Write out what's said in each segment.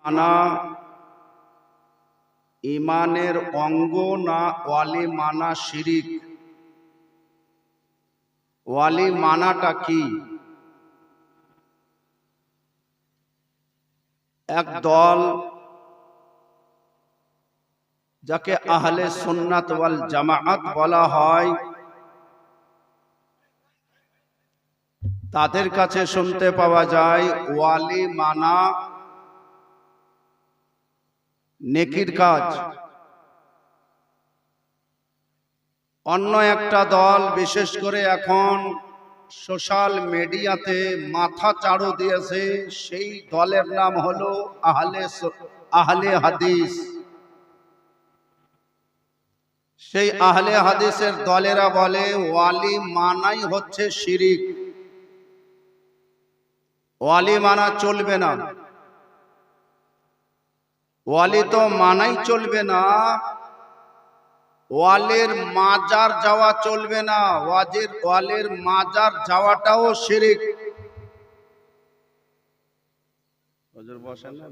মানা ইমানের অঙ্গ না ওয়ালি মানা শিরিক? ওয়ালি মানাটা কি? এক দল যাকে আহলে সুন্নাত ওয়াল জামাআত বলা হয়, তাদের কাছে শুনতে পাওয়া যায় ওয়ালি মানা নেকির কাজ। অন্য একটা দল, বিশেষ করে এখন সোশ্যাল মিডিয়াতে মাথা চাড়ু দিয়েছে, সেই দলের নাম হলো আহলে হাদিস। সেই আহলে হাদিসের দলেরা বলে ওয়ালি মানাই হচ্ছে শিরিক, ওয়ালি মানা চলবে না। ওয়ালি তো মানাই চলবে না, ওয়ালির মাজার যাওয়া চলবে না। ওয়ালির মাজার যাওয়াটাও শিরিক। হুজুর বসেন না,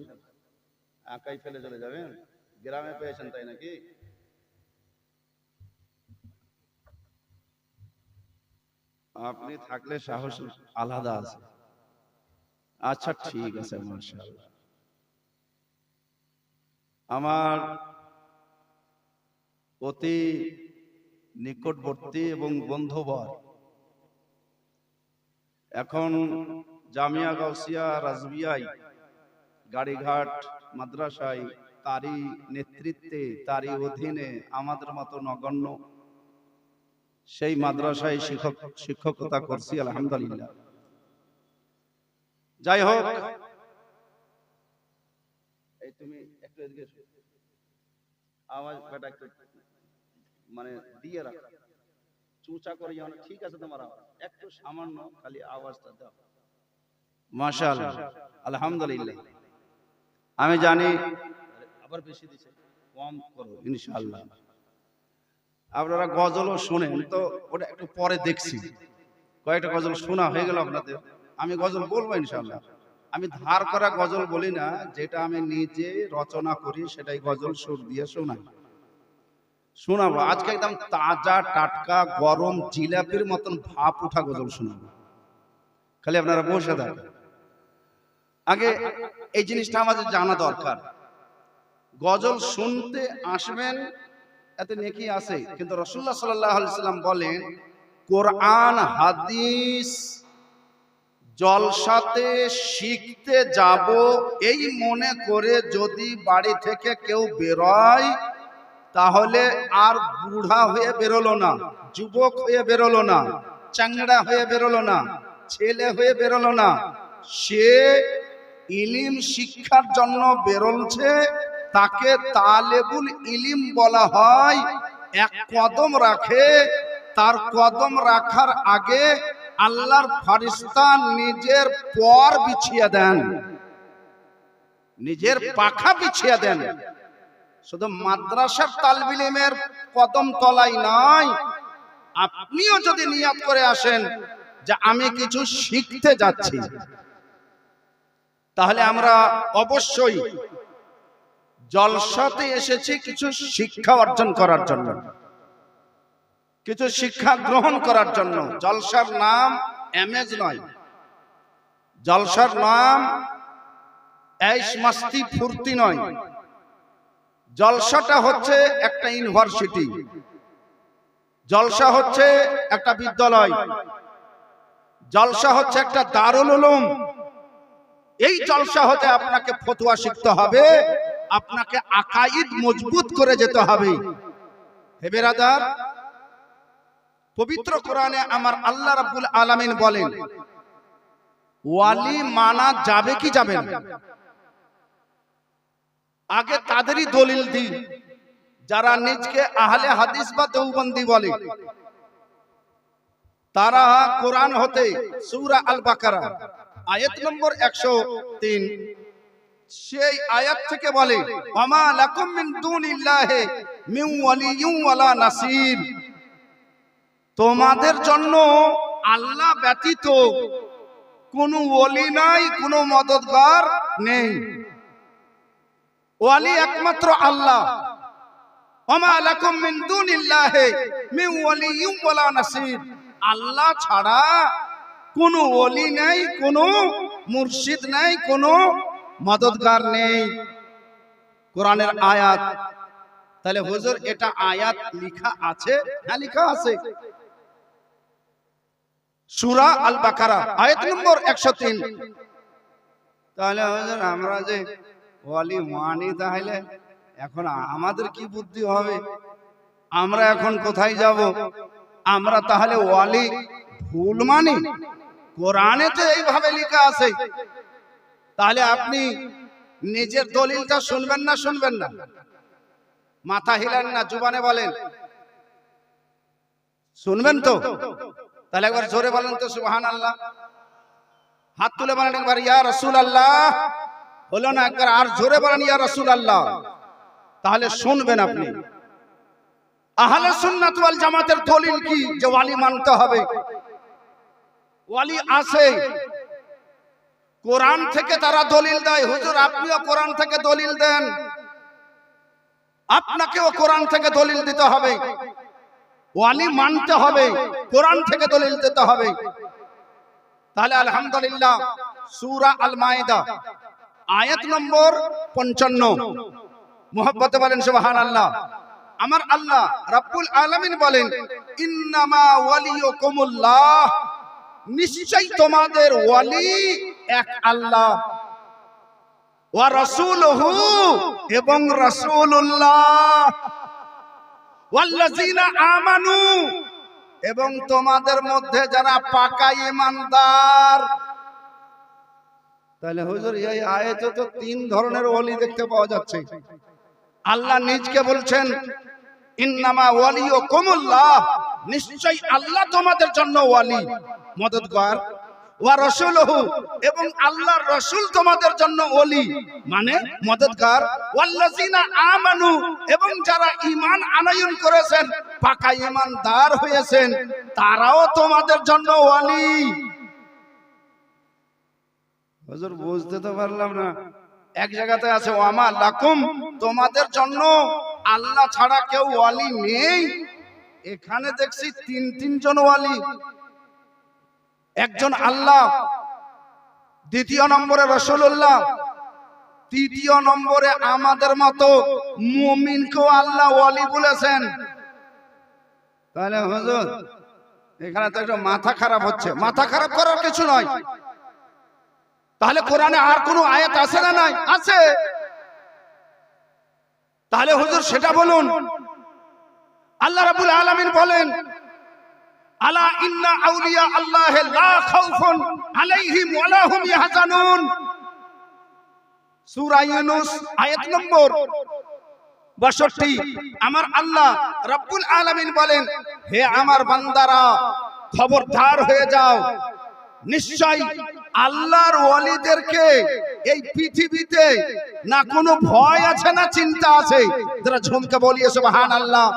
একাই ফেলে চলে যাবেন? গ্রামে পেয়েছেন তাই নাকি? আপনি থাকলে সাহস আলাদা আছে। আচ্ছা ঠিক আছে, মাশাআল্লাহ। আমার অতি নিকটবর্তী এবং বন্ধুবর এখন জামিয়া গাউসিয়া রাজবিয়ায়, গাড়িঘাট মাদ্রাসায়, তারই নেতৃত্বে, তারই অধীনে আমাদের মতো নগণ্য সেই মাদ্রাসায় শিক্ষকতা করছি, আলহামদুলিল্লাহ। যাই হোক, এই তুমি একটু এদিকে আওয়াজ বেটা একটু মানে দিয়ে রাখো, চুচা করে যাও না, ঠিক আছে? তোমার আওয়াজ একটু সামান্য খালি আওয়াজটা দাও। মাশাআল্লাহ, আলহামদুলিল্লাহ। আমি জানি আবার বেশি দিছে, কম করো ইনশাআল্লাহ। আপনারা গজলও শুনেন তো, ওটা একটু পরে দেখছি। কয়েকটা গজল শোনা হয়ে গেল আপনাদের। আমি গজল বলবো ইনশাআল্লাহ। আমি ধার করা গজল বলি না, যেটা আমি নিজে রচনা করি সেটাই গজল সুর দিয়ে শোনাবো। আজকে একদম তাজা টাটকা গরম জিলাপির মতন ভাপ উঠা গজল শোনাবো, খালি আপনারা বসে থাকেন। আগে এই জিনিসটা আমাদের জানা দরকার। গজল শুনতে আসবেন, এতে নেকি আছে, কিন্তু রাসূলুল্লাহ সাল্লাল্লাহু আলাইহি সাল্লাম বলেন কোরআন হাদিস জলসাতে শিখতে যাব এই মনে করে যদি বাড়ি থেকে কেউ বেরোয়, তাহলে আর বুড়া হয়ে বেরোলো না, যুবক হয়ে বেরোলো না, চাংড়া হয়ে বেরোলো না, ছেলে হয়ে বেরোলো না, সে ইলিম শিক্ষার জন্য বেরোলছে। তাকে তালেবুল ইলিম বলা হয়। এক কদম রাখে, তার কদম রাখার আগে আল্লাহর ফেরেশতা নিজের পর বিছিয়ে দেন, নিজের পাখা বিছিয়ে দেন। শুধু মাদ্রাসার তালিবুল ইলমের কদম তলাই নয়, আপনিও যদি নিয়ত করে আসেন যে আমি কিছু শিখতে যাচ্ছি, তাহলে আমরা অবশ্যই জলসাতে এসেছি কিছু শিক্ষা অর্জন করার জন্য, কিছু শিক্ষা গ্রহণ করার জন্য। জলসার নাম এমেজ নয়, জলসার নাম ऐश मस्ती ফুর্তি নয়। জলসাটা হচ্ছে একটা ইউনিভার্সিটি, জলসা হচ্ছে একটা বিদ্যালয়, জলসা হচ্ছে একটা দারুল উলুম। এই জলসা হতে আপনাকে ফতোয়া শিখতে হবে, আপনাকে আকাইদ মজবুত করে যেতে হবে। হে বেরাদার, পবিত্র কোরআনে আমার আল্লাহ রাব্বুল আলামিন বলেন ওয়ালি মানা যাবে কি যাবে না? আগে তাদেরই দলিল দিই যারা নিজকে আহলে হাদিস বা দেওবন্দি বলে। তারা কোরআন হতে সূরা আল বাকারা আয়াত নম্বর 103, সেই আয়াত থেকে বলে ওয়ামা লাকুম মিন দুনিল্লাহি মিন ওয়ালিয়্যিন ওয়ালা নাসির, তোমাদের জন্য আল্লাহ ব্যতীত কোনো ওলি নাই, কোনো মদদগার নেই। ওয়ালি একমাত্র আল্লাহ। ওমা লাকুম মিন দুনিল্লাহি মিন ওয়ালিয়্যিন ওয়ালা নাসির। আল্লাহ ছাড়া কোনো ওলি নেই, কোনো মুর্শিদ নেই, কোনো মদদগার নেই। কোরআনের আয়াত। তাহলে হুজুর এটা আয়াত লেখা আছে? হ্যাঁ লেখা আছে। সূরা আল বাকারা আয়াত নম্বর 103। তাহলে হুজুর আমরা যে ওয়ালি মানি, তাহলে এখন আমাদের কি বুদ্ধি হবে? আমরা এখন কোথায় যাব? আমরা তাহলে ওয়ালি ভুল মানি? কোরআনে তো এইভাবে লেখা আছে। তাহলে আপনি নিজের দলিলটা শুনবেন না শুনবেন না? মাথা হিলান না, জুবানে বলেন। শুনবেন তো? তাহলে একবার জোরে বলেন তো সুবহানাল্লাহ। হাত তুলে বলেন একবার ইয়া রাসূলুল্লাহ। হলো না? একবার আর জোরে বলেন ইয়া রাসূলুল্লাহ। তাহলে শুনবেন আপনি। আহলে সুন্নাত ওয়াল জামাতের দলিল কি? যে ওয়ালি মানতে হবে। ওয়ালি আছে, কোরআন থেকে তারা দলিল দেয়। হুজুর আপনিও কোরআন থেকে দলিল দেন, আপনাকেও কোরআন থেকে দলিল দিতে হবে। ওয়ালি মানতে হবে, কোরআন থেকে দলিল দিতে হবে। তাহলে আলহামদুলিল্লাহ, সূরা আল মাইদা আয়াত নম্বর 55। মুহাব্বতে বলেন সুবহানাল্লাহ। আমার আল্লাহ রাব্বুল আলামিন বলেন, ইন্নামা ওয়ালিয়ুকুমুল্লাহ, নিশ্চয় তোমাদের ওয়ালি এক আল্লাহ, ওয়া রাসূলুহু, এবং রাসূলুল্লাহ, ওয়াল্লাযিনা আমানু, এবং তোমাদের মধ্যে যারা পাকা ঈমানদার। তাহলে হুজুর এই আয়াতে তো তিন ধরনের ওয়ালি দেখতে পাওয়া যাচ্ছে। আল্লাহ নিজকে বলছেন ইন্নামা ওয়ালিয়ুকুমুল্লাহ, নিশ্চয় আল্লাহ তোমাদের জন্য ওয়ালি, মদদগার। ওয়া রাসূলুহু, এবং আল্লাহর রাসূল তোমাদের জন্য ওলি মানে মদদগার। ওয়াল্লাযিনা আমানু, এবং যারা ঈমান আনয়ন করেছেন, পাকা ঈমানদার হয়েছেন, তারাও তোমাদের জন্য ওয়ালি। হুজুর বুঝতে তো পারলাম না। এক জায়গাতে আছে ওয়ামা লাকুম, তোমাদের জন্য আল্লাহ ছাড়া কেউ ওয়ালি নেই। এখানে দেখছি তিনজন ওয়ালি। একজন আল্লাহ, দ্বিতীয় নম্বরে রাসূলুল্লাহ, তৃতীয় নম্বরে আমাদের মতো মুমিনকেও আল্লাহ ওয়ালি বলেছেন। তাহলে হুজুর এখানে তো একটু মাথা খারাপ হচ্ছে। মাথা খারাপ করার কিছু নয়। তাহলে কোরআনে আর কোনো আয়াত আছে না? নাই, আছে। তাহলে হুজুর সেটা বলুন। আল্লাহ রাব্বুল আলামিন বলেন, আলা ইন্না আউলিয়া আল্লাহ লা খাউফুন আলাইহিম ওয়া লা হুম ইয়াহজানুন। সূরা ইউনূস আয়াত নম্বর 62। আমার আল্লাহ রাব্বুল আলামিন বলেন, হে আমার বান্দারা, খবরদার হয়ে যাও, নিশ্চয় আল্লাহর ওয়ালিদেরকে এই পৃথিবীতে না কোনো ভয় আছে না চিন্তা আছে। যারা ঝুমকে বলিয়ে সুবহানাল্লাহ।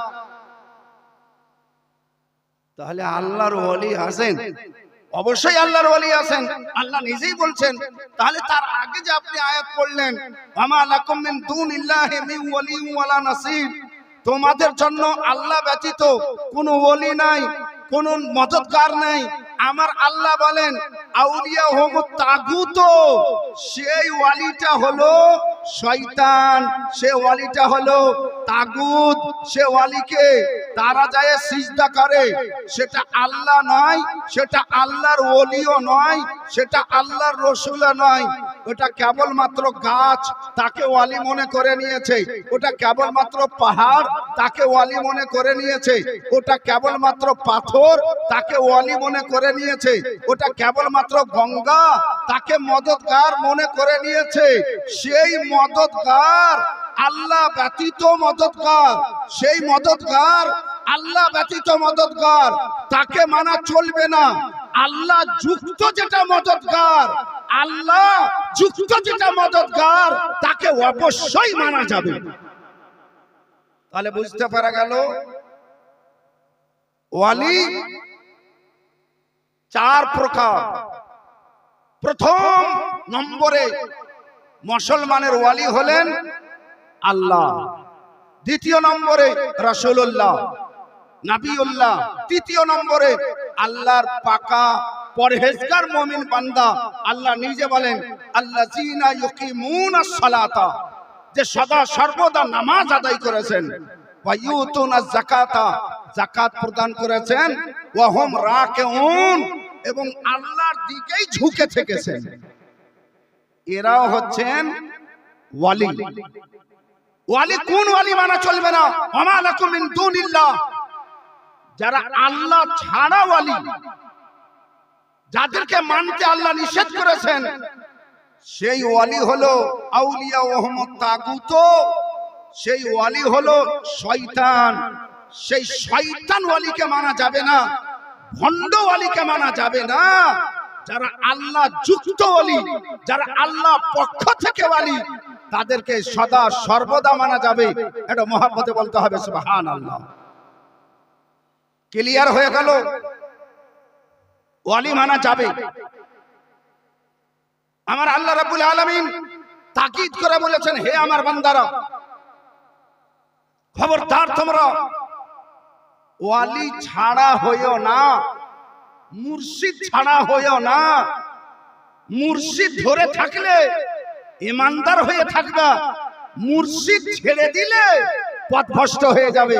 তাহলে আল্লাহর ওয়ালি আছেন, অবশ্যই আল্লাহর ওয়ালি আছেন, আল্লাহ নিজেই বলছেন। তাহলে তার আগে যে আপনি আয়াত পড়লেন, ওয়ামা লাকুম মিন দুনিল্লাহি মিন ওয়ালিয়্যিন ওয়ালা নাসির, তোমাদের জন্য আল্লাহ ব্যতীত কোনো ওলি নাই, কোনো মদদগার নাই। আমার আল্লাহ বলেন আউলিয়া হুমুত তাগুত, সেই ওয়ালিটা হলো শয়তান, সে ওয়ালিটা হলো তাগুত। সে ওয়ালিকে তারা যায় সিজদা করে, সেটা আল্লাহ নয়, সেটা আল্লাহর ওলিও নয়, সেটা আল্লাহর রাসূলও নয়। ওটা কেবলমাত্র গাছ, তাকে ওয়ালি মনে করে নিয়েছে। ওটা কেবলমাত্র পাহাড়, তাকে ওয়ালি মনে করে নিয়েছে। ওটা কেবলমাত্র পাথর, তাকে ওয়ালি মনে করে নিয়েছে। ওটা কেবলমাত্র গঙ্গা, তাকে মদদগার মনে করে নিয়েছে। সেই মদদগার আল্লাহ ব্যতীত মদদগার, সেই মদদগার আল্লাহ ব্যতীত মদদগার, তাকে মানা চলবে না। আল্লাহ যুক্ত যেটা মদদগার, আল্লাহ যুক্ত যেটা মদদগার, তাকে অবশ্যই মানা যাবে। তাহলে বুঝতে পারা গেল ওয়ালি চার প্রকার। প্রথম নম্বরে মুসলমানের ওয়ালি হলেন আল্লাহ, দ্বিতীয় নম্বরে রাসূলুল্লাহ নবিউল্লাহ, তৃতীয় নম্বরে আল্লাহর পাকা পরহেজগার মুমিন বান্দা। আল্লাহ নিজে বলেন আল্লাযীনা ইউকিমুনাস সালাতা, যে সদা সর্বদা নামাজ আদায় করেছেন, ওয়া ইউতুনাজ যাকাতা, যাকাত প্রদান করেছেন, ওয়া হুম রাকিউন, এবং আল্লাহর দিকেই ঝুঁকে থেকেছেন। এরাও হচ্ছেন ওয়ালি। ওয়ালি কোন ওয়ালি মানা চলবে না? ওমা লাকুম মিন দুনিল্লাহ, যারা আল্লাহ ছাড়া ওয়ালি, যাদেরকে মানতে আল্লাহ নিষেধ করেছেন, সেই ওয়ালি হলো আউলিয়া ওহমত তাগুত, সেই ওয়ালি হলো শয়তান। সেই শয়তান ওয়ালিকে মানা যাবে না, ভণ্ড ওয়ালিকে মানা যাবে না। যারা আল্লাহ যুক্ত ওয়ালি, যারা আল্লাহ পক্ষ থেকে ওয়ালি, তাদেরকে সদা সর্বদা মানা যাবে। এটা মহব্বতে বলতে হবে সুবহানাল্লাহ। ক্লিয়ার হয়ে গেল? ওয়ালি মানা যাবে। আমার আল্লাহ রাব্বুল আলামিন তাকিদ করে বলেছেন, হে আমার বান্দারা, খবরদার তোমরা ওয়ালি ছাড়া হইও না, মুর্শিদ ছাড়া হইও না। মুর্শিদ ধরে থাকলে ইমানদার হয়ে থাকবা, মুর্শিদ ছেড়ে দিলে পথভ্রষ্ট হয়ে যাবে।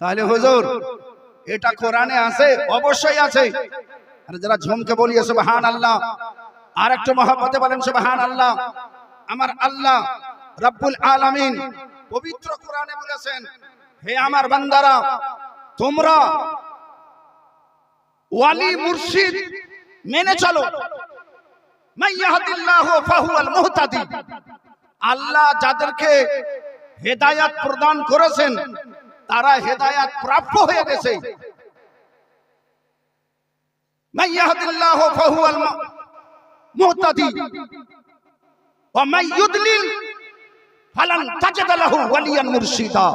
তাহলে হুজুর এটা কোরআনে আছে? অবশ্যই আছে। আর যারা ঝুমকে বলিয়ে সুবহানাল্লাহ, আর একটু মহব্বতে বলেন সুবহানাল্লাহ। আমার আল্লাহ রাব্বুল আলামিন পবিত্র কোরআনে বলেছেন, হে আমার বান্দারা, তোমরা ওয়ালি মুর্শিদ মেনে চলো। মাইয়াহদিল্লাহু ফাহুয়াল মুহতাদি, আল্লাহ যাদেরকে হেদায়েত প্রদান করেছেন তারা হেদায়েত প্রাপ্য হয়ে গেছে। মাইয়াহদিল্লাহু ফাহুয়াল মুহতাদি ওয়া মাইয়ুদলিল ফালান তাজিদ লাহু ওয়ালিয়ান মুরশিদা,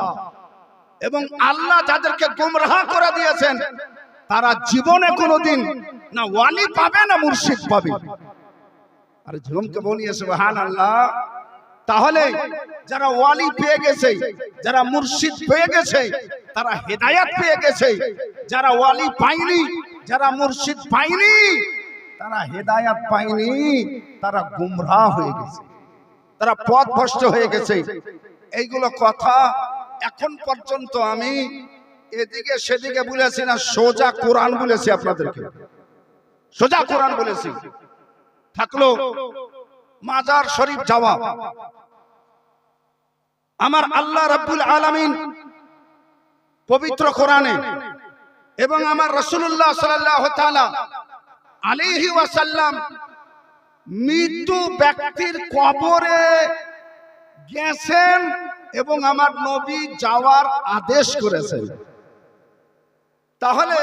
এবং আল্লাহ যাদেরকে গোমরাহ করে দিয়েছেন তারা জীবনে কোনোদিন না ওয়ালি পাবে না মুর্শিদ পাবে। আর ঝুমকে বলিয়ে সুবহানাল্লাহ। তাহলে যারা ওয়ালি পেয়ে গেছে, যারা মুর্শিদ পেয়ে গেছে, তারা হেদায়েত পেয়ে গেছে। যারা ওয়ালি পায়নি, যারা মুর্শিদ পায়নি, তারা হেদায়েত পায়নি, তারা গোমরাহ হয়ে গেছে, তারা পথভ্রষ্ট হয়ে গেছে। এইগুলো কথা এখন পর্যন্ত আমি এদিকে সেদিকে বলেছি না, সোজা কোরআন বলেছি আপনাদেরকে, সোজা কোরআন বলেছি। থাকলো মাজার শরীফ যাওয়া। আমার আল্লাহ রাব্বুল আলামিন পবিত্র কোরআনে এবং আমার রাসূলুল্লাহ সাল্লাল্লাহু তাআলা আলাইহি ওয়াসাল্লাম মৃত্যু ব্যক্তির কবরে গেছেন এবং আমার নবী যাওয়ার আদেশ করেছেন। তাহলে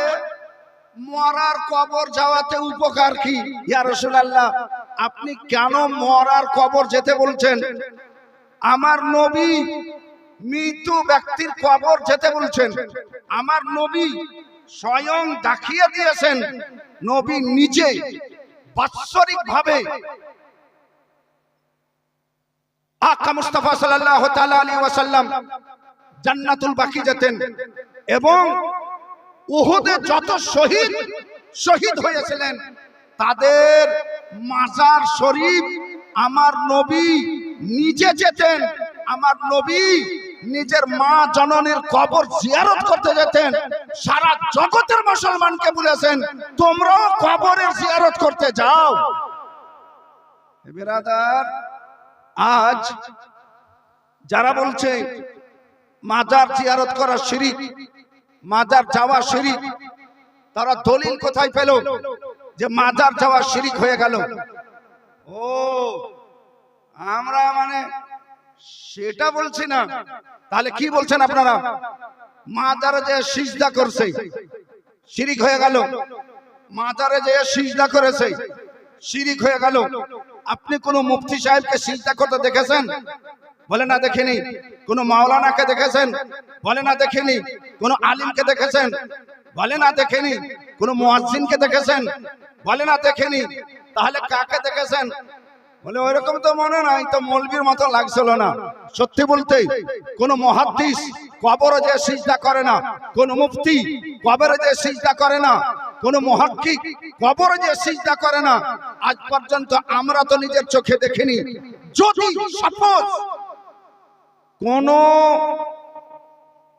মরার কবর যাওয়াতে উপকার কি? ইয়া রাসূলুল্লাহ, আপনি কেন মরার কবর যেতে বলছেন? আমার নবী মৃত ব্যক্তির কবর যেতে বলছেন। আমার নবী স্বয়ং দেখিয়ে দিয়েছেন, নবী নিজে বাৎসরিক ভাবে আকা মুস্তাফা সাল্লাল্লাহু তাআলা আলাইহি ওয়াসাল্লাম জান্নাতুল বাকি যেতেন, এবং উহুদে যত শহীদ হয়েছিলেন তাদের মাজার শরীফ আমার নবী নিজে যেতেন। আমার নবী নিজের মা জননীর কবর জিয়ারত করতে যেতেন। সারা জগতের মুসলমানকে বলেছেন, তোমরাও কবরের জিয়ারত করতে যাও। বিরাদার, আজ যারা বলছে মাজার জিয়ারত করা শিরক, মাজার যাওয়া শিরক, তারা দলিল কোথায় পেল যে মাজার যাওয়া শিরক হয়ে গেল? ও আমরা মানে সেটা বলছি না। তাহলে কি বলছেন আপনারা? মাজারে যে সিজদা করছে শিরক হয়ে গেল, মাজারে যে সিজদা করেছে শিরক হয়ে গেল। আপনি কোন মুফতি সাহেবকে সিজদা করতে দেখেছেন? বলে না দেখিনি। কোন মাওলানাকে দেখেছেন? বলে না দেখিনি। কোন আলিমকে দেখেছেন? বলে না দেখিনি। কোন মুয়াজ্জিনকে দেখেছেন? বলে না দেখিনি। তাহলে কাকে দেখেছেন? বলে ওইরকম তো মনে নাই, তো মৌলবীর মতো লাগছিল না। সত্যি বলতে কোন মুহাদ্দিস কবরে যে সিজদা করে না, কোন মুফতি কবরে যে সিজদা করে না, কোন মুহাক্কিক কবরে যে সিজদা করে না, আজ পর্যন্ত আমরা তো নিজের চোখে দেখিনি। যদি সাপোজ কোন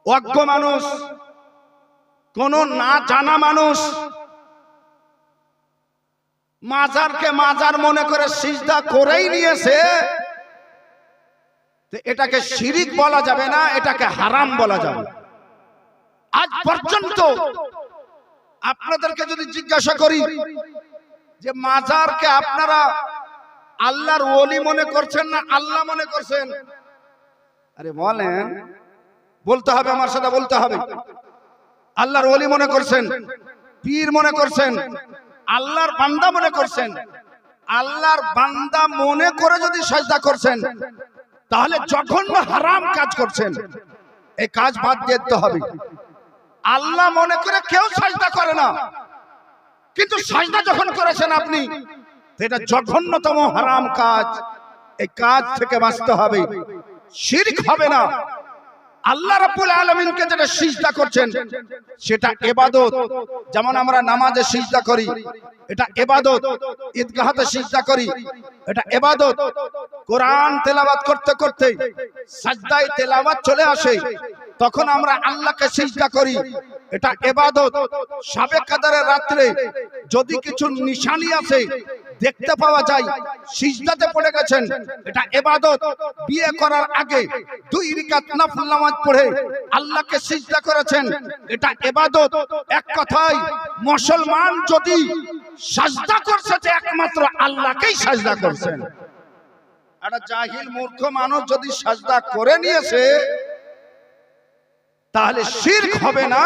অজ্ঞ মানুষ, কোন না জানা মানুষ মাজারকে মাজার মনে করে সিজদা করেই নিয়েছে, এটাকে শিরিক বলা যাবে না, এটাকে হারাম বলা যাবে। আজ পর্যন্ত আপনাদেরকে যদি জিজ্ঞাসা করি যে মাজারকে আপনারা আল্লাহর ওলি মনে করছেন না আল্লাহ মনে করছেন, আরে বলেন, বলতে হবে, আমার সাথে বলতে হবে। আল্লাহর ওলি মনে করছেন, পীর মনে করছেন, আল্লাহর বান্দা মনে করছেন। আল্লাহর বান্দা মনে করে যদি সাজদা করছেন, তাহলে জঘন্য হারাম কাজ করছেন, এই কাজ বাদ দিতে হবে। আল্লাহ মনে করে কেউ সাজদা করে না, কিন্তু সাজদা যখন করেছেন আপনি, এটা জঘন্যতম হারাম কাজ, এই কাজ থেকে বাঁচতে হবে। শিরক হবে না। আল্লাহ রাব্বুল আলামিনকে যেটা সিজদা করছেন সেটা ইবাদত। যেমন আমরা নামাজে সিজদা করি, এটা ইবাদত। ঈদগাহতে সিজদা করি, এটা ইবাদত। কোরআন তেলাওয়াত করতে করতে সাজদায় তেলাওয়াত চলে আসে, তখন আমরা আল্লাহকে সিজদা করি, এটা ইবাদত। শাবে কদরের রাতে যদি কিছু নিশানি আছে, দেখতে পাওয়া যায়, সিজদাতে পড়ে গেছেন, এটা ইবাদত। বিয়ে করার আগে 2 রাকাত নফল নামাজ পড়ে আল্লাহকে সিজদা করেছেন, এটা ইবাদত। এক কথায় মুসলমান যদি সাজদা করছে যে একমাত্র আল্লাহকেই সাজদা করছেন। একটা জাহিল মূর্খ মানুষ যদি সাজদা করে নিয়েছে, তাহলে শিরক হবে না,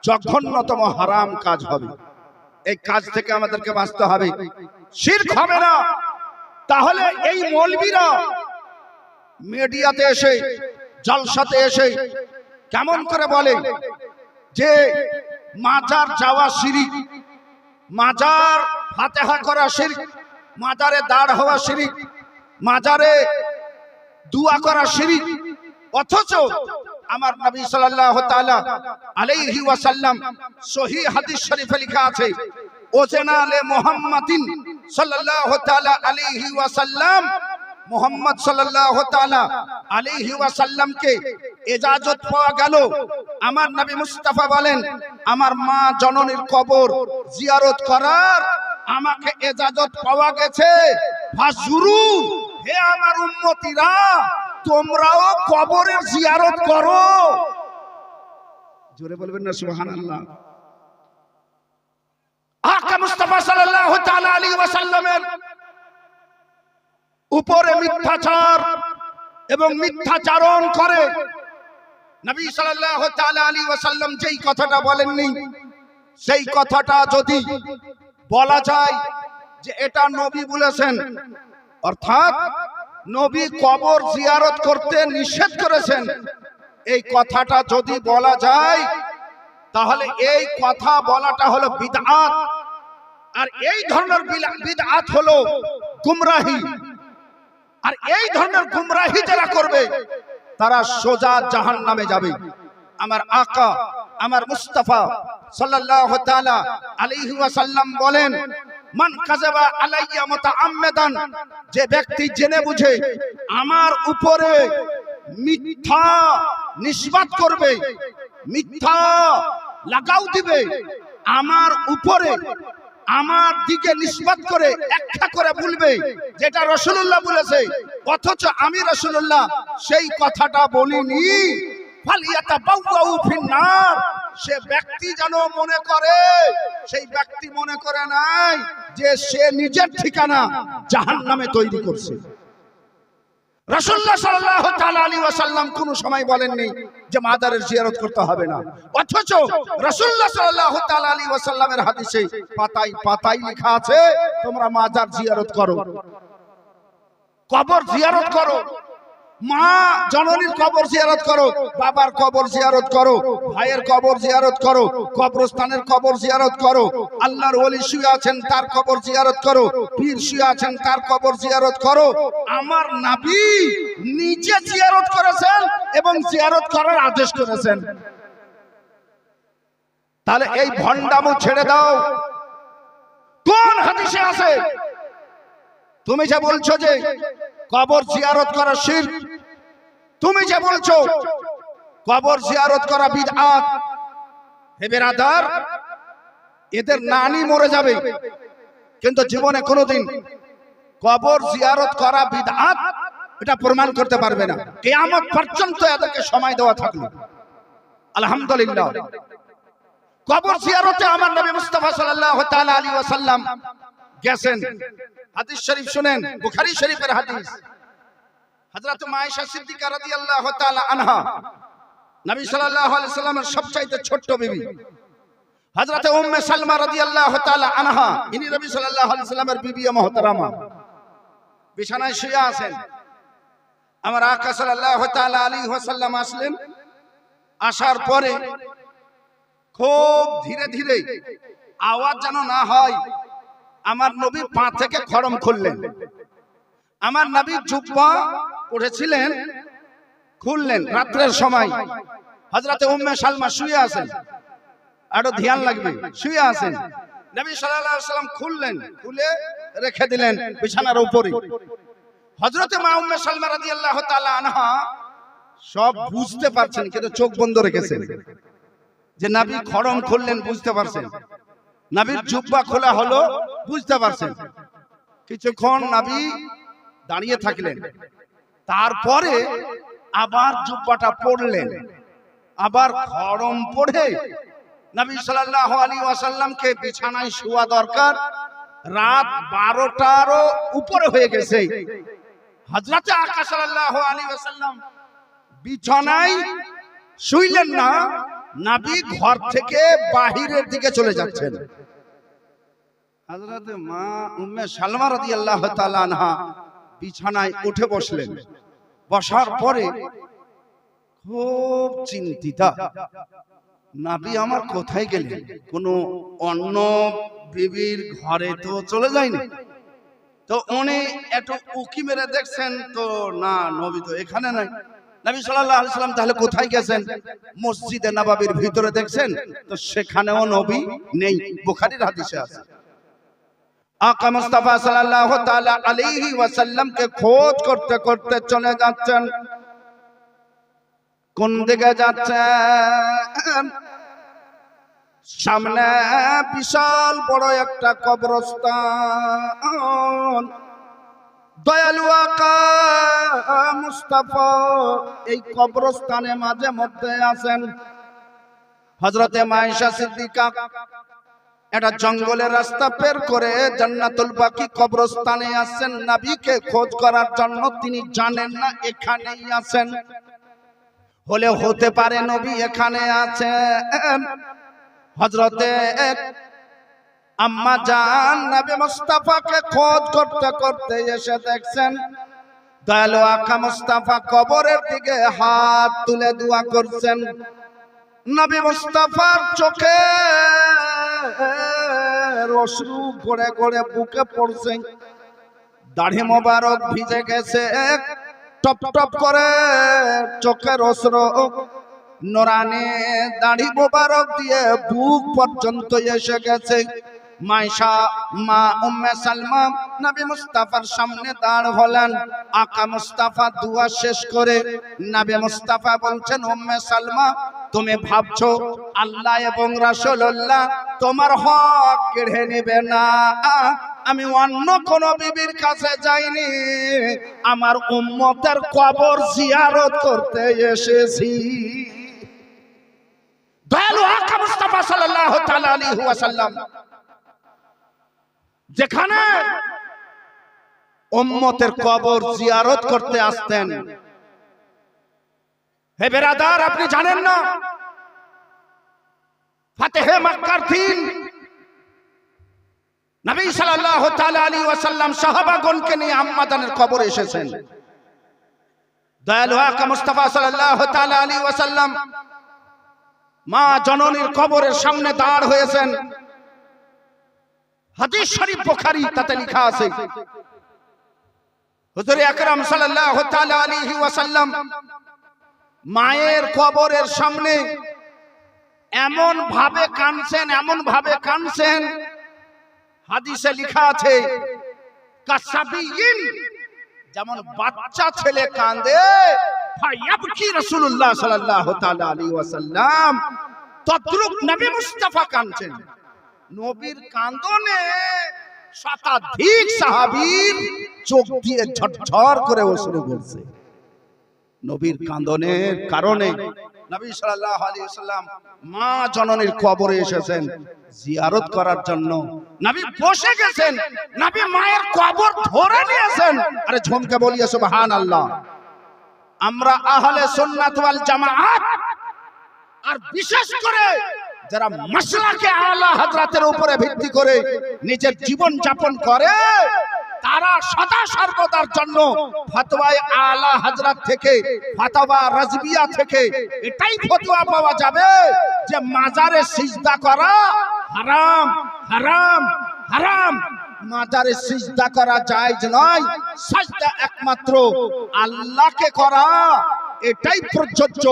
জঘন্যতম হারাম কাজ হবে। এই কাজ থেকে আমাদেরকে বাঁচতে হবে। শিরক হবে না। তাহলে এই মৌলবীরা মিডিয়াতে এসে, জলসাতে এসে কেমন করে বলে যে মাজার যাওয়া শিরক, মাজার ফাতিহা করা শিরক, মাজারে দাঁড় হওয়া শিরক, মাজারে দোয়া করা শিরক। অথচ আমার নবী সাল্লাল্লাহু তাআলা আলাইহি ওয়াসাল্লাম সহিহ হাদিস শরীফে লেখা আছে, ওজনালে মুহাম্মাদিন সাল্লাল্লাহু তাআলা আলাইহি ওয়াসাল্লাম, মুহাম্মদ সাল্লাল্লাহু তাআলা আলাইহি ওয়াসাল্লামকে ইজাজত পাওয়া গেল। আমার নবী মুস্তাফা বলেন, আমার মা জননীর কবর জিয়ারত করার আমাকে ইজাজত পাওয়া গেছে। ফাজুরু, হে আমার উম্মতিরা, তোমরাও কবরের জিয়ারত করো। জোরে বলবেন না সুবহানাল্লাহ। আকা মুস্তাফা সাল্লাল্লাহু তাআলা আলাইহি ওয়াসাল্লামের উপরে মিথ্যাচার এবং মিথ্যাচারণ করে নবী সাল্লাল্লাহু তাআলা আলাইহি ওয়াসাল্লাম যেই কথাটা বলেননি, সেই কথাটা যদি বলা যায় যে এটা নবী বলেছেন, অর্থাৎ নবী কবর জিয়ারত করতে নিষেধ করেছেন, এই কথাটা যদি বলা যায়, তাহলে এই কথা বলাটা হলো বিদআত। আর এই ধরনের বিদআত হলো গুমরাহি। আর এই ধরনের গুমরাহি যারা করবে, তারা সোজা জাহান্নামে যাবে। আমার আকা, আমার মুস্তাফা সাল্লাল্লাহু তাআলা আলাইহি ওয়াসাল্লাম বলেন, মান কাযাবা আলাইয়া মুতাআম্মিদান, যে ব্যক্তি জেনে বুঝে আমার উপরে মিথ্যা নিসবত করবে, মিথ্যা লাগাও দিবে, আমার উপরে, আমার দিকে নিসবত করে একটা করে বলবে যেটা রাসূলুল্লাহ বলেছে, অথচ আমি রাসূলুল্লাহ সেই কথাটা বলিনি, ফালিয়াতাবাওয়াউ ফিন্নার, সে ব্যক্তি যেন মনে করে, সেই ব্যক্তি মনে করে নাই যে সে নিজের ঠিকানা জাহান্নামে তৈরি করছে। রাসূলুল্লাহ সাল্লাল্লাহু তাআলা আলাইহি ওয়াসাল্লাম কোন সময় বলেননি যে মাজারের জিয়ারত করতে হবে না, অথচ রাসূলুল্লাহ সাল্লাল্লাহু তাআলা আলাইহি ওয়াসাল্লামের হাদিসে পাতায় পাতায় লেখা আছে, তোমরা মাজার জিয়ারত করো, কবর জিয়ারত করো। মা জননীর কবর জিয়ারত করো, বাবার কবর জিয়ারত করো, ভাইয়ের কবর জিয়ারত করো, কবরস্থানের কবর জিয়ারত করো, আল্লাহর ওলি শুয়ে আছেন তার কবর জিয়ারত করো, পীর শুয়ে আছেন তার কবর জিয়ারত করো। আমার নবী নিজে জিয়ারত করেছেন এবং জিয়ারত করার আদেশ করেছেন। তাহলে এই ভণ্ডামো ছেড়ে দাও। কোন হাদিসে আছে? তুমি যে বলছো যে কবর জিয়ারত করা শিরক, তুমি যে বলছো কবর জিয়ারত করা বিদআত, হে বেরাদার, এদের নানি মরে যাবে কিন্তু জীবনে কোনোদিন কবর জিয়ারত করা বিদআত এটা প্রমাণ করতে পারবে না। কিয়ামত পর্যন্ত এদেরকে সময় দেওয়া থাকলো। আলহামদুলিল্লাহ, কবর জিয়ারতে আমার নবী মুস্তাফা সাল্লাল্লাহু তাআলা আলাইহি ওয়াসাল্লাম গেছেন। হাদিস শরীফ শুনেন, বুখারী শরীফের হাদিস। হযরত আয়েশা সিদ্দিকা রাদিয়াল্লাহু তাআলা আনহা, নবী সাল্লাল্লাহু আলাইহি ওয়াসাল্লামের সবচাইতে ছোট বিবি। হযরত উম্মে সালমা রাদিয়াল্লাহু তাআলা আনহা, ইনি নবী সাল্লাল্লাহু আলাইহি ওয়াসাল্লামের বিবি মুহতারামা, বিছানায় শুয়ে আছেন। আমার আকা সাল্লাল্লাহু তাআলা আলাইহি ওয়াসাল্লাম আসলেন। আসার পরে খুব ধীরে ধীরে, আওয়াজ যেন না হয়, আমার নবী পা থেকে খড়ম খুললেন। আমার নবী জুব্বা পরেছিলেন, খুললেন রাত্রের সময়। হযরত উম্মে সালমা শুয়ে আছেন, আরো ধ্যান লাগবে, শুয়ে আছেন। নবী সাল্লাল্লাহু আলাইহি ওয়াসাল্লাম খুললেন, খুলে রেখে দিলেন বিছানার উপরে। হযরত মা উম্মে সালমা রাদিয়াল্লাহু তাআলা আনহা সব বুঝতে পারছেন কিন্তু চোখ বন্ধ রেখেছেন। যে নবী খড়ম খুললেন বুঝতে পারছেন, নবীর জুব্বা খোলা হলো বুঝতে পারছেন। কিছুক্ষণ নবী দাঁড়িয়ে থাকলেন, তারপরে আবার জুব্বাটা পরলেন, আবার খড়ম পরে নবী সাল্লাল্লাহু আলাইহি ওয়াসাল্লামকে বিছানায় শোয়া দরকার। রাত 12টারও উপরে হয়ে গেছে। হযরত আকা সাল্লাল্লাহু আলাইহি ওয়াসাল্লাম বিছানায় শুইলেন না, নবী ঘর থেকে বাহিরের দিকে চলে যাচ্ছেন। হযরত মা উম্মে সালমা রাদিয়াল্লাহু তাআলা আনহা বিছানায় উঠে বসলেন। বসার পরে খুব চিন্তিতা, নবী আমার কোথায় গেলেন? কোনো অন্য বিবির ঘরে তো চলে যায়নি। তো উনি একটু উকি মেরে দেখছেন, তো না, নবী তো এখানে নাই। নবী সাল্লাল্লাহু আলাইহি ওয়াসাল্লাম তাহলে কোথায় গেছেন? মসজিদে নববীর ভিতরে দেখছেন, তো সেখানেও নবী নেই। বুখারীর হাদিসে আছে। আকা মুস্তাফা সাল্লাল্লাহু তাআলা আলাইহি ওয়াসাল্লামকে খোঁজ করতে করতে চলে যাচ্ছেন। কোন দিকে যাচ্ছেন? সামনে বিশাল বড় একটা কবরস্থান। দয়ালু আকা মুস্তাফা এই কবরস্থানে মাঝে মধ্যে আছেন। হযরতে আয়েশা সিদ্দিকা একটা জঙ্গলের রাস্তা পের করে জান্নাতুল বাকি কবরস্থানে আসেন নবীকে খোঁজ করার জন্য। তিনি জানেন না এখানেই আছেন, হলে হতে পারে নবী এখানে আছেন। হযরতে আম্মা জান নবী মুস্তাফাকে খোঁজ করতে করতে এসে দেখছেন দয়ালু আকা মুস্তাফা কবরের দিকে হাত তুলে দোয়া করছেন। নবী মুস্তাফার চোখে অশ্রু গড়ে গড়ে বুকে পড়ছে। দাড়ি মোবারক ভিজে গেছে, টপ টপ করে চোখের অশ্রু নোরানি দাড়ি মোবারক দিয়ে বুক পর্যন্ত এসে গেছে। মায়েশা মা উম্মে সালমা নবী মুস্তাফার সামনে দাঁড় হলেন। আকা মুস্তাফা দোয়া শেষ করে নবী মুস্তাফা বলছেন, উম্মে সালমা তুমি ভাবছো আল্লাহ এবং রাসূলুল্লাহ তোমার হক কেড়ে নেবে না? আমি অন্য কোন বিবির কাছে যাইনি, আমার উম্মতের কবর জিয়ারত করতে এসেছি। দয়ালু আকা মুস্তাফা সাল্লাল্লাহু তাআলা আলাইহি ওয়াসাল্লাম যেখানে উম্মতের কবর জিয়ারত করতে আসতেন, হে বেরাদার আপনি জানেন না ফাতেহে মক্কার দিন নবী সাল্লাল্লাহু তাআলা আলাইহি ওয়াসাল্লাম সাহাবাগণকে নিয়ে আম্মা জানের কবরে এসেছেন। দয়ালু আকা মুস্তাফা সাল্লাল্লাহু তাআলা আলাইহি ওয়াসাল্লাম মা জননীর কবরের সামনে দাঁড় হয়েছেন। হাদিস শরীফ বুখারী তাতে লেখা আছে, হুজুর আকরাম সাল্লাল্লাহু তাআলা আলাইহি ওয়াসাল্লাম মায়ের কবরের সামনে এমন ভাবে কাঁদছেন, হাদিসে লেখা আছে কাসাবিয়িন, যেমন বাচ্চা ছেলে কাঁদে, ফায়াবকি রাসূলুল্লাহ সাল্লাল্লাহু তাআলা আলাইহি ওয়াসাল্লাম, তদ্রুপ নবী মুস্তাফা কাঁদছেন। নবীর কাঁদনে শতাধিক সাহাবীর চোখ দিয়ে ঝরঝর করে অশ্রু পড়ছে। নবীর কাঁদনের কারণে নবী সাল্লাল্লাহু আলাইহি ওয়াসাল্লাম মা জননীর কবরে এসেছেন জিয়ারত করার জন্য। নবী বসে গেছেন, নবী মায়ের কবর ধরে নিয়েছেন। আরে ঝুমকে বলিয়ে সুবহানাল্লাহ। আমরা আহলে সুন্নাত ওয়াল জামাআত, আর বিশেষ করে যারা মাসলাকে আলা হযরতের উপরে ভিত্তি করে নিজের জীবন যাপন করে, তারা সদা সর্বদার জন্য ফতোয়ায়ে আলা হযরত থেকে, ফতোয়া রাজবিয়া থেকে এটাই ফতোয়া পাওয়া যাবে যে মাজারে সিজদা করা হারাম, হারাম, হারাম। মাজারে সিজদা করা জায়েজ নয়, সিজদা একমাত্র আল্লাহকে করা, এটাই প্রযোজ্য,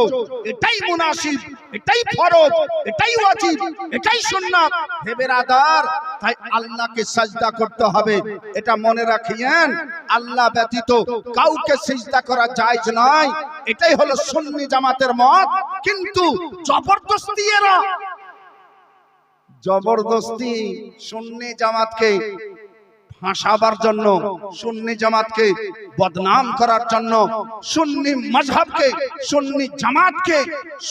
এটাই মুনাসিব, এটাই ফরজ, এটাই ওয়াজিব, এটাই সুন্নাত। হে বেরাদার, তাই আল্লাহকে সিজদা করতে হবে, এটা মনে রাখিয়েন। আল্লাহ ব্যতীত কাউকে সিজদা করা জায়েজ নয়, এটাই হলো সুন্নি জামাতের মত। কিন্তু জবরদস্তি সুন্নি জামাতকে ফাঁসাবার জন্য, সুন্নি জামাতকে বদনাম করার জন্য, সুন্নি মাযহাবকে, সুন্নি জামাতকে,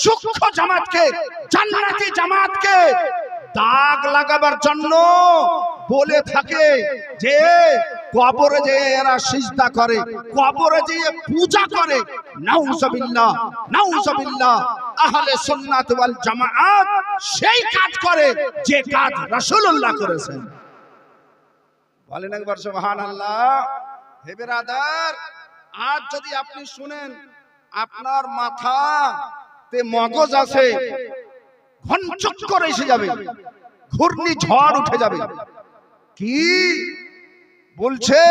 সূক্ষ্ম জামাতকে, জান্নাতি জামাতকে দাগ লাগাবার জন্য বলে থাকে যে কবরে যে এরা সিজদা করে, কবরে যে পূজা করে। নাউজুবিল্লাহ, নাউজুবিল্লাহ। আহলে সুন্নাত ওয়াল জামাআত সেই কাজ করে যে কাজ রাসূলুল্লাহ করেছেন। বলেন একবার সুবহানাল্লাহ। হে বেরাদার, আজ যদি আপনি শুনেন আপনার মাথাতে মগজ আছে, ঘনচক্কর এসে যাবে, ঘূর্ণি ঝড় উঠে যাবে। কি বলছে?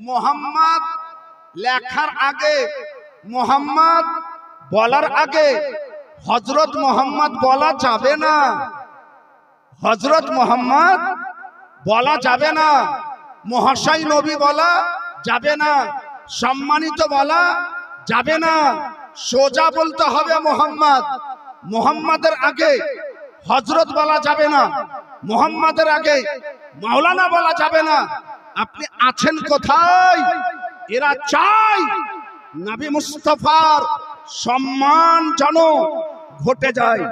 মুহাম্মদ লেখার আগে, মুহাম্মদ বলার আগে হযরত মুহাম্মদ বলা যাবে না, হযরত মুহাম্মদ বলা যাবে না, মহাশয় নবী বলা যাবে না, সম্মানিত বলা যাবে না। সোজা বলতে হবে মুহাম্মদ। মুহাম্মাদের আগে হযরত বলা যাবে না, মুহাম্মাদের আগে মাওলানা বলা যাবে না। আপনি আছেন কোথায়? এরা চাই নবী মুস্তাফার সম্মান যেন ঘটে যায়,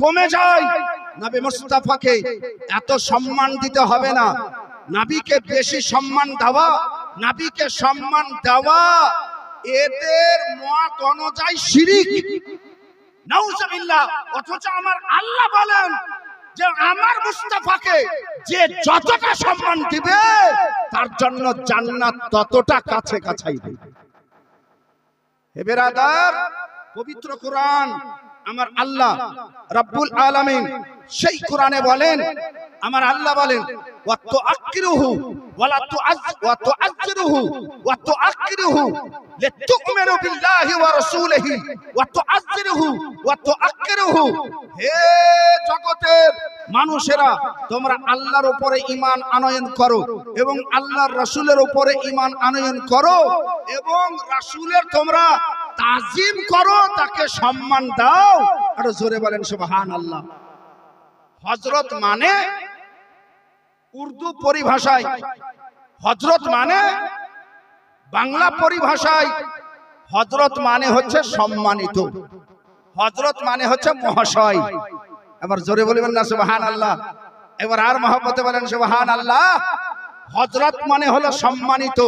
কমে যায়। নবী মুস্তাফাকে এত সম্মান দিতে হবে না, নবীকে বেশি সম্মান দেওয়া, নবীকে সম্মান দেওয়া এদের মত অনুযায়ী শিরিক। নাউজুবিল্লাহ। অথচ আমার আল্লাহ বলেন যে আমার মুস্তাফাকে যে যতটা সম্মান দিবে তার জন্য জান্নাত ততটা কাছে কাছাইবে। হে বেরাদার, পবিত্র কোরআন আমার আল্লাহ রাব্বুল আলামিন সেই কোরআনে বলেন, আমার আল্লাহ বলেন ওয়া তুআক্কিরুহু ওয়া তুআজ্জিরুহু ওয়া তুআক্কিরুহু লিতু'মিনু বিল্লাহি ওয়া রাসূলিহি ওয়া তুআজ্জিরুহু ওয়া তুআক্কিরুহু। হে জগতের মানুষেরা, তোমরা আল্লাহর উপরে ঈমান আনয়ন করো এবং আল্লাহর রাসূলের উপরে ঈমান আনয়ন করো এবং রাসূলের তোমরা তাজিম করো, তাকে সম্মান দাও। আর জোরে বলেন সুবহানাল্লাহ। হযরত মানে উর্দু পরিভাষায়, হযরত মানে বাংলা পরিভাষায়, হযরত মানে হচ্ছে সম্মানিত, হযরত মানে হচ্ছে মহাশয়। এবার জোরে বলবেন না সুবহানাল্লাহ। এবার আর মহব্বতে বলেন সুবহানাল্লাহ। হযরত মানে হলো সম্মানিত,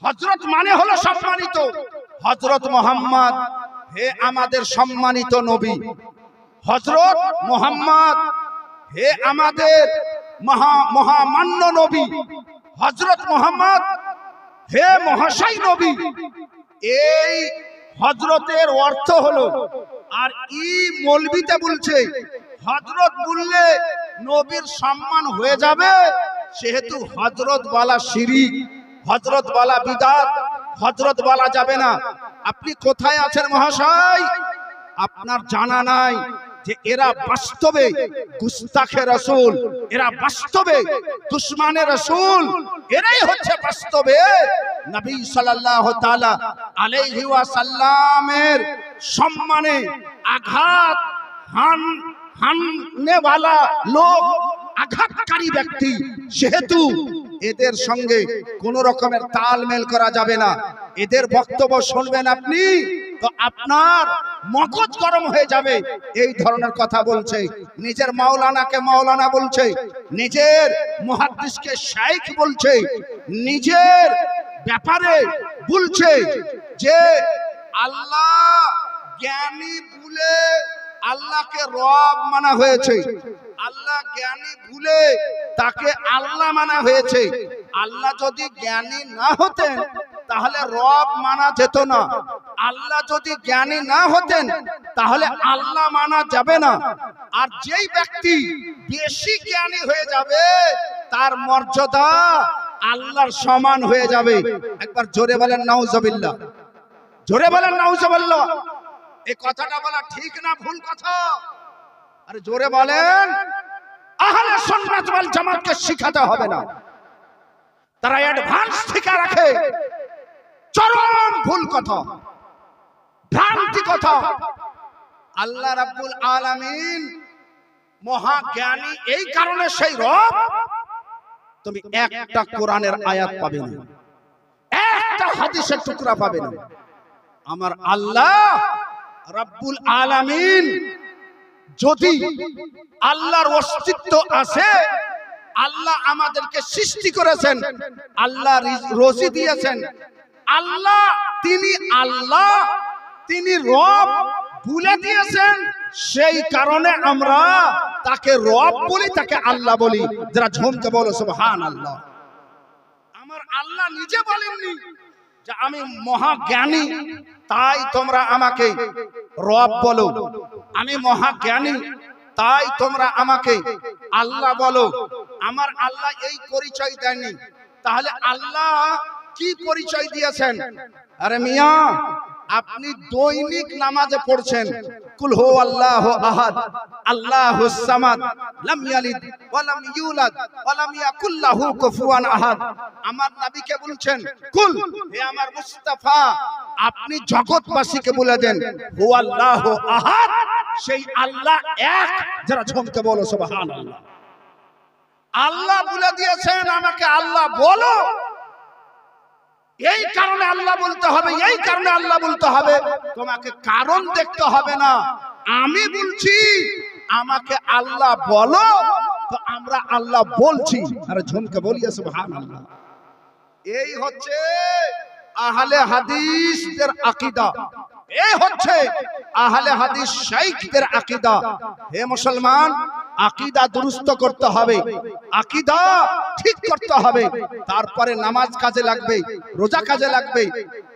হযরত মানে হলো সম্মানিত। হযরত মুহাম্মদ হে আমাদের সম্মানিত নবী, হযরত মুহাম্মদ হে আমাদের মহামান্য নবী, হযরত মুহাম্মদ হে মহাশয় নবী, এই হযরতের অর্থ হলো, আর ই মৌলবিতে বলছে হযরত বললে নবীর সম্মান হয়ে যাবে, সেহেতু হযরত বলা শিরিক, হযরত বলা বিদআত, হযরত বলা যাবে না। আপনি কোথায় আছেন মহাশয়? আপনার জানা নাই যে এরা বাস্তবে গুস্তাখে রাসূল, এরা বাস্তবে দুশমনে রাসূল, এরাই হচ্ছে বাস্তবে নবী সাল্লাল্লাহু তাআলা আলাইহি ওয়াসাল্লামের সম্মানে আঘাত হাননেওয়ালা লোক, আঘাতকারী ব্যক্তি। সেহেতু এদের সঙ্গে কোন রকমের তালমেল করা যাবে না। এদের বক্তব্য শুনবেন আপনি তো আপনার মগজ গরম হয়ে যাবে। এই ধরনের কথা বলছে, নিজের মাওলানাকে মাওলানা বলছে, নিজের মুহাদ্দিসকে শাইখ বলছে, নিজের ব্যাপারে বলছে যে আল্লাহ জ্ঞানী ভুলে আল্লাহকে রব মানা হয়েছে, আল্লাহ জ্ঞানী ভুলে তাকে আল্লাহ মানা হয়েছে। আল্লাহ যদি জ্ঞানী না হতেন তাহলে রব মানা যেত না, আল্লাহ যদি জ্ঞানী না হতেন তাহলে আল্লাহ মানা যাবে না। আর যেই ব্যক্তি বেশি জ্ঞানী হয়ে যাবে তার মর্যাদা আল্লাহর সমান হয়ে যাবে। একবার জোরে বলেন নাউজুবিল্লাহ, জোরে বলেন নাউজুবিল্লাহ। এই কথাটা বলা ঠিক না ভুল কথা? আরে জোরে বলেন। আহলে সুন্নাত ওয়াল জামাতকে শিখাতে হবে না, তারা অ্যাডভান্স শিখা রাখে চরম ভুল কথা, ভ্রান্তি কথা। আল্লাহ রাব্বুল আলামিন মহা জ্ঞানী, এই কারণে সেই রব। তুমি একটা কোরআনের আয়াত পাবে না, একটা হাদিসের টুকরা পাবে না। আমার আল্লাহ রাব্বুল আলামিন যদি আল্লাহর অস্তিত্ব আছে, আল্লাহ আমাদেরকে সৃষ্টি করেছেন, আল্লাহ রুজি দিয়েছেন, আল্লাহ তিনি আল্লাহ, তিনি রব ভুলে দিয়েছেন, সেই কারণে আমরা তাকে রব বলি, তাকে আল্লাহ বলি। যারা ঝুমকে বলো সুবহানাল্লাহ। আমার আল্লাহ নিজে বলেননি যে আমি মহাজ্ঞানী তাই তোমরা আমাকে রব বলো, আমি মহাজ্ঞানী তাই তোমরা আমাকে আল্লাহ বলো। আমার আল্লাহ এই পরিচয় দেননি। তাহলে আল্লাহ কি পরিচয় দিয়েছেন? আরে মিয়া, আপনি দৈনিক নামাজে পড়ছেন কুল হু আল্লাহু আহাদ আল্লাহুস সামাদ লাম ইয়ালিদ ওয়া লাম ইউলাদ ওয়া লাম ইয়াকুল লাহু কুফুয়ান আহাদ। আমার নবীকে বলছেন কুল, হে আমার মুস্তাফা আপনি জগৎবাসীকে বলে দেন হু আল্লাহু আহাদ, সেই আল্লাহ এক। যারা ঝুমকে বলো সুবহানাল্লাহ। আল্লাহ বলে দিয়েছেন আমাকে আল্লাহ বলো, এই কারণে আল্লাহ বলতে হবে, এই কারণে আল্লাহ বলতে হবে। তোমাকে কারণ দেখতে হবে না। আমি বলছি আমাকে আল্লাহ বলো, তো আমরা আল্লাহ বলছি। আরে ঝুমকে বলিয়ে সুবহানাল্লাহ। এই হচ্ছে আহলে হাদিসদের আকীদা, এই হচ্ছে আহলে হাদিস শাইখদের আকীদা। হে মুসলমান, আকীদা দুরুস্ত করতে হবে, আকীদা ঠিক করতে হবে, তারপরে নামাজ কাজে লাগবে, রোজা কাজে লাগবে।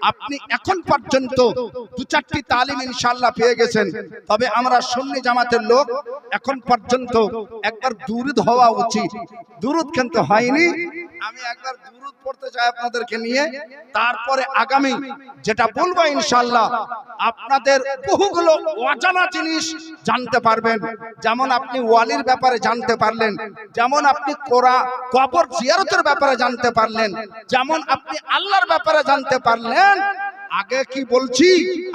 আপনি এখন পর্যন্ত দু চারটি তালিম ইনশাআল্লাহ পেয়ে গেছেন, তবে আমরা সুন্নি জামাতের লোক এখন পর্যন্ত একবার দুরূদ হওয়া উচিত। দুরূদ কিন্তু হয়নি। আমি একবার দুরূদ পড়তে চাই আপনাদেরকে নিয়ে, তারপরে আগামী যেটা বলবো ইনশাআল্লাহ আপনাদের বহুগুলো অজানা জিনিস জানতে পারবেন। যেমন আপনি ওয়ালির ব্যাপারে জানতে পারলেন, যেমন আপনি কবর জিয়ারতের ব্যাপারে জানতে পারলেন, যেমন আপনি আল্লাহর ব্যাপারে জানতে পারলেন। আগে কি বলছি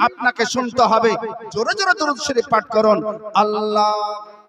আপনাকে শুনতে হবে। জোরে জোরে দুরূদ শরীফ পাঠ করুন। আল্লাহ